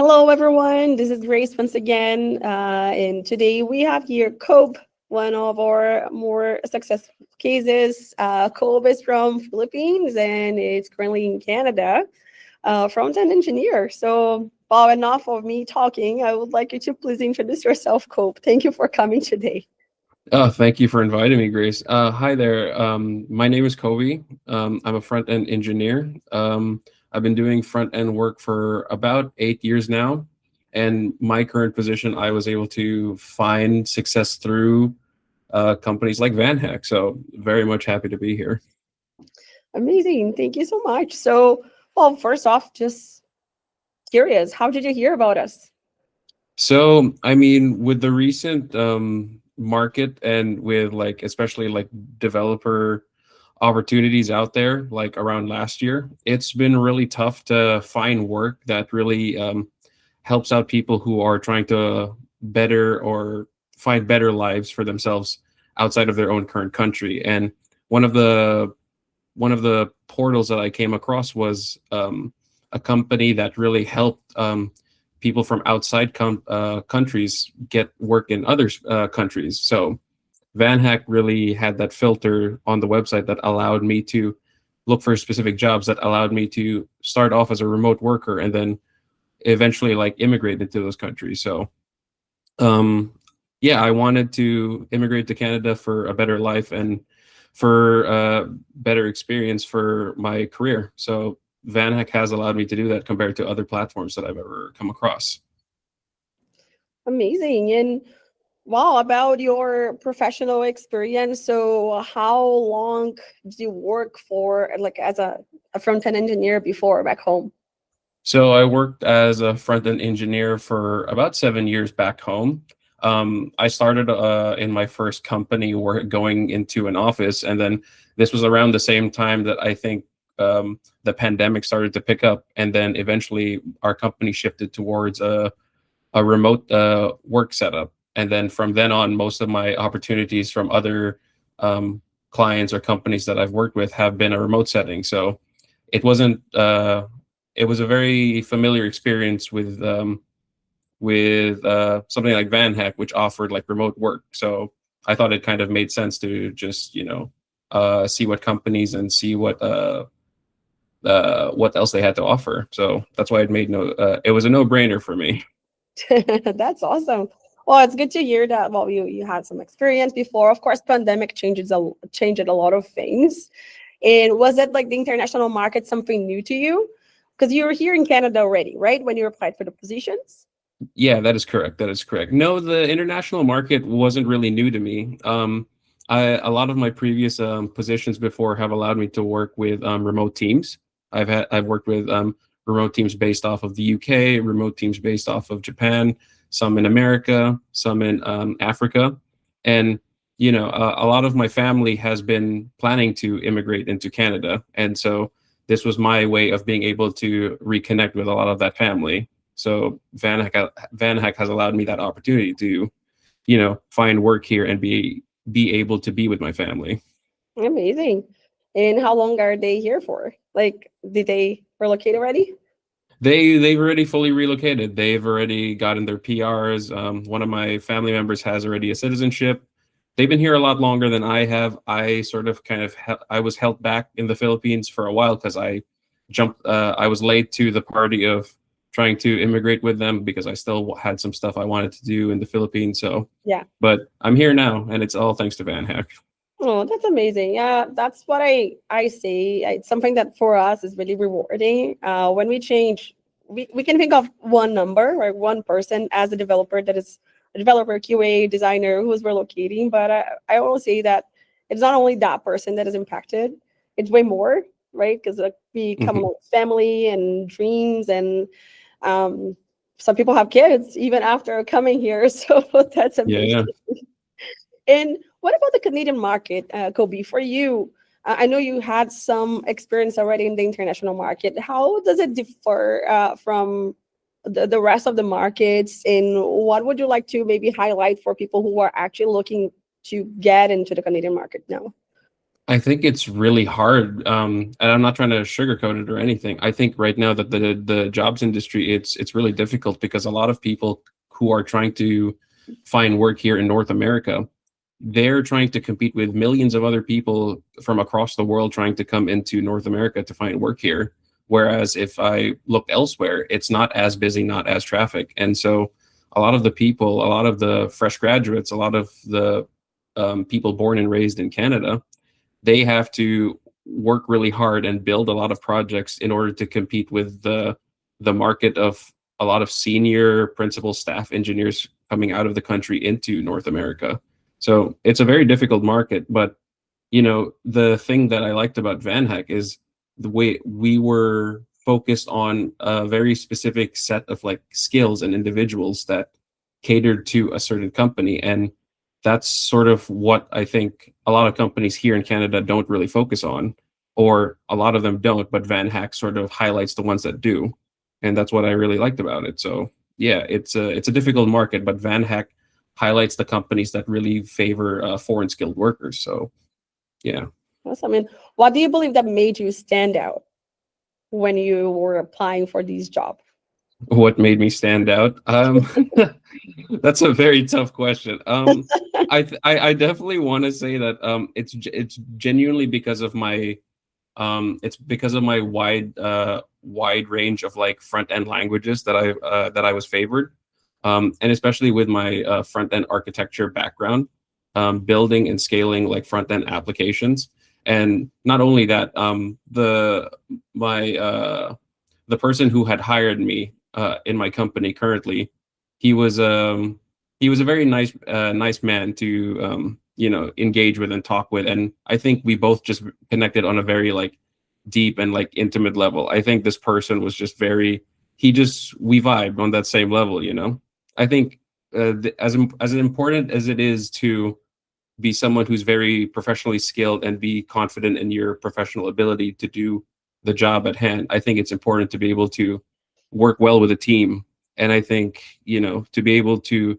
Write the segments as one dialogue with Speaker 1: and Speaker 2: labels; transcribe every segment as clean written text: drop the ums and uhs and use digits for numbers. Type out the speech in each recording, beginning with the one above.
Speaker 1: Hello, everyone. This is Grace once again. And today we have here Cope, one of our more successful cases. Cope is from Philippines and is currently in Canada, front-end engineer. So, Bob, enough of me talking. I would like you to please introduce yourself, Cope. Thank you for coming today.
Speaker 2: Oh, thank you for inviting me, Grace. Hi there. My name is Kobe. I'm a front end engineer. I've been doing front end work for about 8 years now. And my current position, I was able to find success through companies like VanHack. So, very much happy to be here.
Speaker 1: Amazing. Thank you so much. So, well, first off, just curious, how did you hear about us?
Speaker 2: So, I mean, with the recent market and with like, especially like developer opportunities out there, like around last year, it's been really tough to find work that really helps out people who are trying to better or find better lives for themselves outside of their own current country. And one of the one of the portals that I came across was a company that really helped people from outside countries get work in other countries. So VanHack really had that filter on the website that allowed me to look for specific jobs that allowed me to start off as a remote worker and then eventually like immigrate into those countries. So um, yeah, I wanted to immigrate to Canada for a better life and for better experience for my career. So VanHack has allowed me to do that compared to other platforms that I've ever come across.
Speaker 1: Amazing. And wow, about your professional experience. So, how long did you work for, like, as a front-end engineer before back home?
Speaker 2: So I worked as a front end engineer for about 7 years back home. I started in my first company going into an office, and then this was around the same time that I think the pandemic started to pick up, and then eventually our company shifted towards a remote work setup. And then from then on, most of my opportunities from other clients or companies that I've worked with have been a remote setting. So it wasn't. It was a very familiar experience with something like VanHack, which offered like remote work. So I thought it kind of made sense to just see what companies and see what else they had to offer. So that's why it made no. It was a no brainer for me.
Speaker 1: That's awesome. Well, it's good to hear that. Well, you had some experience before. Of course, pandemic changed a lot of things. And was it like the international market something new to you? Because you were here in Canada already, right? When you applied for the positions.
Speaker 2: Yeah, that is correct. That is correct. No, the international market wasn't really new to me. A lot of my previous positions before have allowed me to work with remote teams. I've worked with remote teams based off of the UK, remote teams based off of Japan, some in America, some in Africa, and a lot of my family has been planning to immigrate into Canada, and so this was my way of being able to reconnect with a lot of that family. So VanHack has allowed me that opportunity to, find work here and be able to be with my family.
Speaker 1: Amazing. And how long are they here for? Like, did they relocate already?
Speaker 2: They've already fully relocated. They've already gotten their PRs. One of my family members has already a citizenship. They've been here a lot longer than I have. I sort of I was held back in the Philippines for a while because I was late to the party of trying to immigrate with them because I still had some stuff I wanted to do in the Philippines. So,
Speaker 1: Yeah.
Speaker 2: but I'm here now, and it's all thanks to VanHack.
Speaker 1: Oh, that's amazing. Yeah, that's what I say. It's something that for us is really rewarding. When we change, we can think of one number or one person as a developer that is a developer, QA, designer who is relocating. But I always say that it's not only that person that is impacted, it's way more, right? Because we come
Speaker 2: Mhm.
Speaker 1: along with family and dreams, and um, some people have kids even after coming here. So that's
Speaker 2: Yeah,
Speaker 1: amazing.
Speaker 2: yeah.
Speaker 1: And what about the Canadian market, Kobe? For you, I know you had some experience already in the international market. How does it differ from the rest of the markets? And what would you like to maybe highlight for people who are actually looking to get into the Canadian market now?
Speaker 2: I think it's really hard, and I'm not trying to sugarcoat it or anything. I think right now that the jobs industry, it's really difficult because a lot of people who are trying to find work here in North America, they're trying to compete with millions of other people from across the world trying to come into North America to find work here. Whereas if I look elsewhere, it's not as busy, not as traffic, and so a lot of the people, a lot of the fresh graduates, a lot of the people born and raised in Canada, they have to work really hard and build a lot of projects in order to compete with the market of a lot of senior principal staff engineers coming out of the country into North America. So it's a very difficult market, but the thing that I liked about VanHack is the way we were focused on a very specific set of like skills and individuals that catered to a certain company. And that's sort of what I think a lot of companies here in Canada don't really focus on, or a lot of them don't, but VanHack sort of highlights the ones that do. And that's what I really liked about it. So yeah, it's a difficult market, but VanHack highlights the companies that really favor foreign skilled workers. So yeah.
Speaker 1: Yes, I mean, what do you believe that made you stand out when you were applying for these jobs?
Speaker 2: What made me stand out? That's a very tough question. I definitely want to say that it's genuinely because of my it's because of my wide range of like front end languages that I was favored, and especially with my front end architecture background, building and scaling like front end applications. And not only that, my the person who had hired me in my company currently, he was um he was a very nice man to engage with and talk with, and I think we both just connected on a very like deep and like intimate level. I think this person was just very, we vibed on that same level. I think as important as it is to be someone who's very professionally skilled and be confident in your professional ability to do the job at hand, I think it's important to be able to work well with a team. And I think, to be able to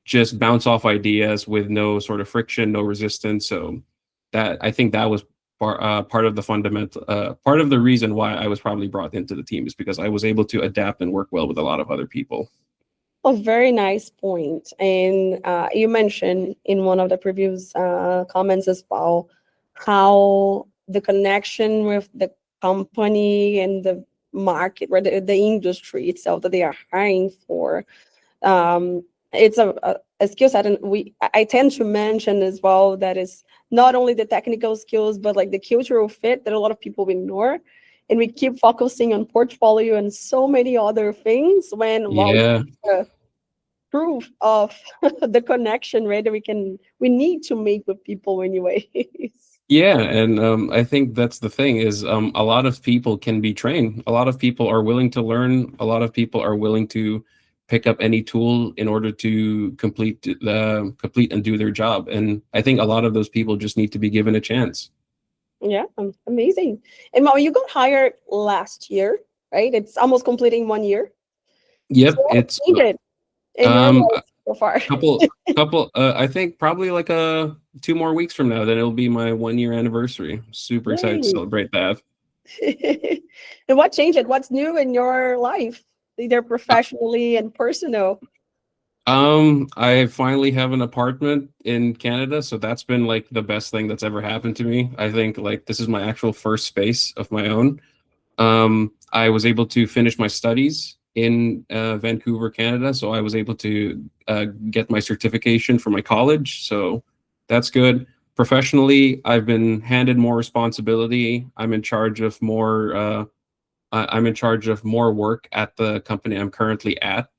Speaker 2: just bounce off ideas with no sort of friction, no resistance. So that, I think that was part of the fundamental, part of the reason why I was probably brought into the team, is because I was able to adapt and work well with a lot of other people.
Speaker 1: A very nice point. And you mentioned in one of the previous comments as well how the connection with the company and the market, or the industry itself that they are hiring for. It's a skill set, and I tend to mention as well that is not only the technical skills, but like the cultural fit that a lot of people ignore. And we keep focusing on portfolio and so many other things when, well,
Speaker 2: Yeah.
Speaker 1: proof of the connection, right? That we need to make with people anyways.
Speaker 2: Yeah, and I think that's the thing is, a lot of people can be trained. A lot of people are willing to learn. A lot of people are willing to pick up any tool in order to complete and do their job. And I think a lot of those people just need to be given a chance.
Speaker 1: Yeah, amazing. And Mo, you got hired last year, right? It's almost completing 1 year. So
Speaker 2: Yep,
Speaker 1: what
Speaker 2: it's
Speaker 1: changed in your
Speaker 2: um
Speaker 1: life so far?
Speaker 2: couple I think probably like 2 more weeks from now, then it'll be my 1 year anniversary. Super excited to
Speaker 1: Yay.
Speaker 2: celebrate that.
Speaker 1: And what changed? What's new in your life, either professionally and personal?
Speaker 2: I finally have an apartment in Canada, so that's been like the best thing that's ever happened to me. I think like this is my actual first space of my own. I was able to finish my studies in Vancouver, Canada, so I was able to get my certification for my college. So that's good. Professionally, I've been handed more responsibility. I'm in charge of more. I'm in charge of more work at the company I'm currently at.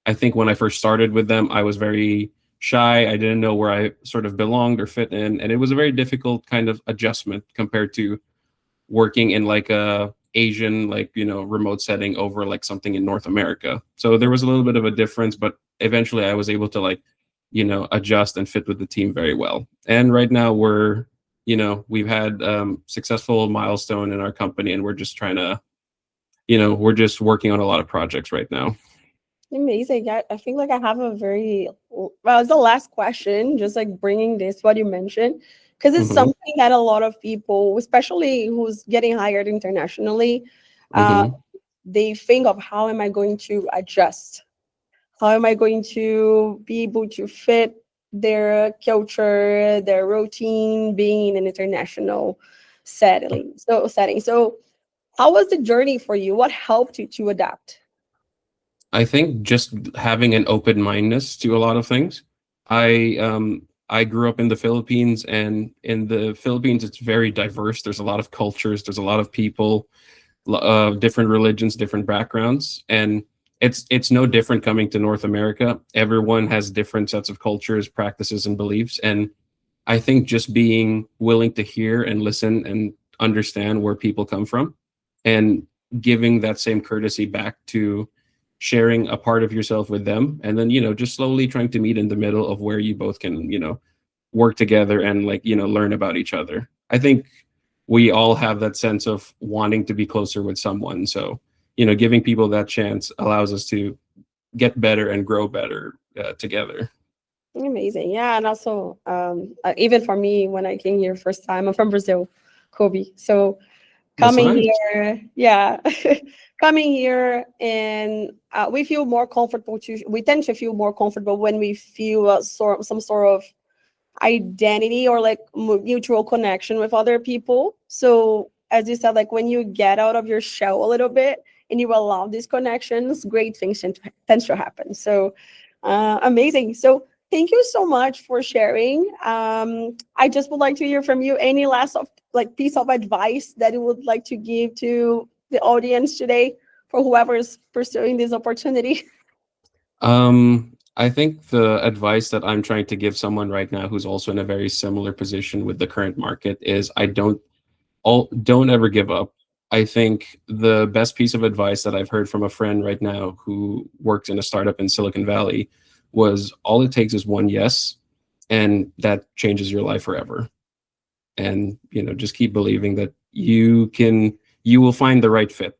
Speaker 2: I think when I first started with them, I was very shy. I didn't know where I sort of belonged or fit in, and it was a very difficult kind of adjustment compared to working in like a Asian, like, remote setting over like something in North America. So there was a little bit of a difference, but eventually I was able to like, adjust and fit with the team very well. And right now we've had successful milestone in our company, and we're just trying to, we're just working on a lot of projects right now.
Speaker 1: Amazing. I feel like I have a very, well, it's the last question, just like bringing this, what you mentioned. because it's
Speaker 2: Mm-hmm.
Speaker 1: something that a lot of people, especially who's getting hired internationally, uh,
Speaker 2: Mm-hmm.
Speaker 1: they think of how am I going to adjust? How am I going to be able to fit their culture, their routine, being in an international setting? So, how was the journey for you? What helped you to adapt?
Speaker 2: I think just having an open mindedness to a lot of things. I grew up in the Philippines, and in the Philippines, it's very diverse. There's a lot of cultures. There's a lot of people, different religions, different backgrounds, and it's no different coming to North America. Everyone has different sets of cultures, practices, and beliefs, and I think just being willing to hear and listen and understand where people come from, and giving that same courtesy back to sharing a part of yourself with them, and then just slowly trying to meet in the middle of where you both can work together and like learn about each other. I think we all have that sense of wanting to be closer with someone, so giving people that chance allows us to get better and grow better together.
Speaker 1: Amazing. Yeah. And also, even for me, when I came here first time, I'm from Brazil, Kobe. So
Speaker 2: That's
Speaker 1: coming
Speaker 2: nice.
Speaker 1: here, yeah, coming here, and we feel more comfortable we tend to feel more comfortable when we feel some sort of identity or like mutual connection with other people. So as you said, like when you get out of your shell a little bit and you allow these connections, great things tends to happen. So amazing. So thank you so much for sharing. I just would like to hear from you any last of like piece of advice that you would like to give to the audience today for whoever is pursuing this opportunity.
Speaker 2: I think the advice that I'm trying to give someone right now who's also in a very similar position with the current market is don't ever give up. I think the best piece of advice that I've heard from a friend right now who works in a startup in Silicon Valley was all it takes is one yes, and that changes your life forever. And just keep believing that you will find the right fit.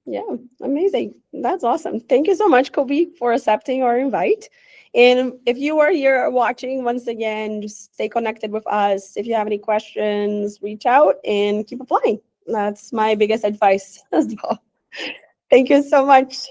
Speaker 1: Yeah, amazing. That's awesome. Thank you so much, Kobe, for accepting our invite. And if you are here watching, once again, just stay connected with us. If you have any questions, reach out and keep applying. That's my biggest advice as well. Thank you so much.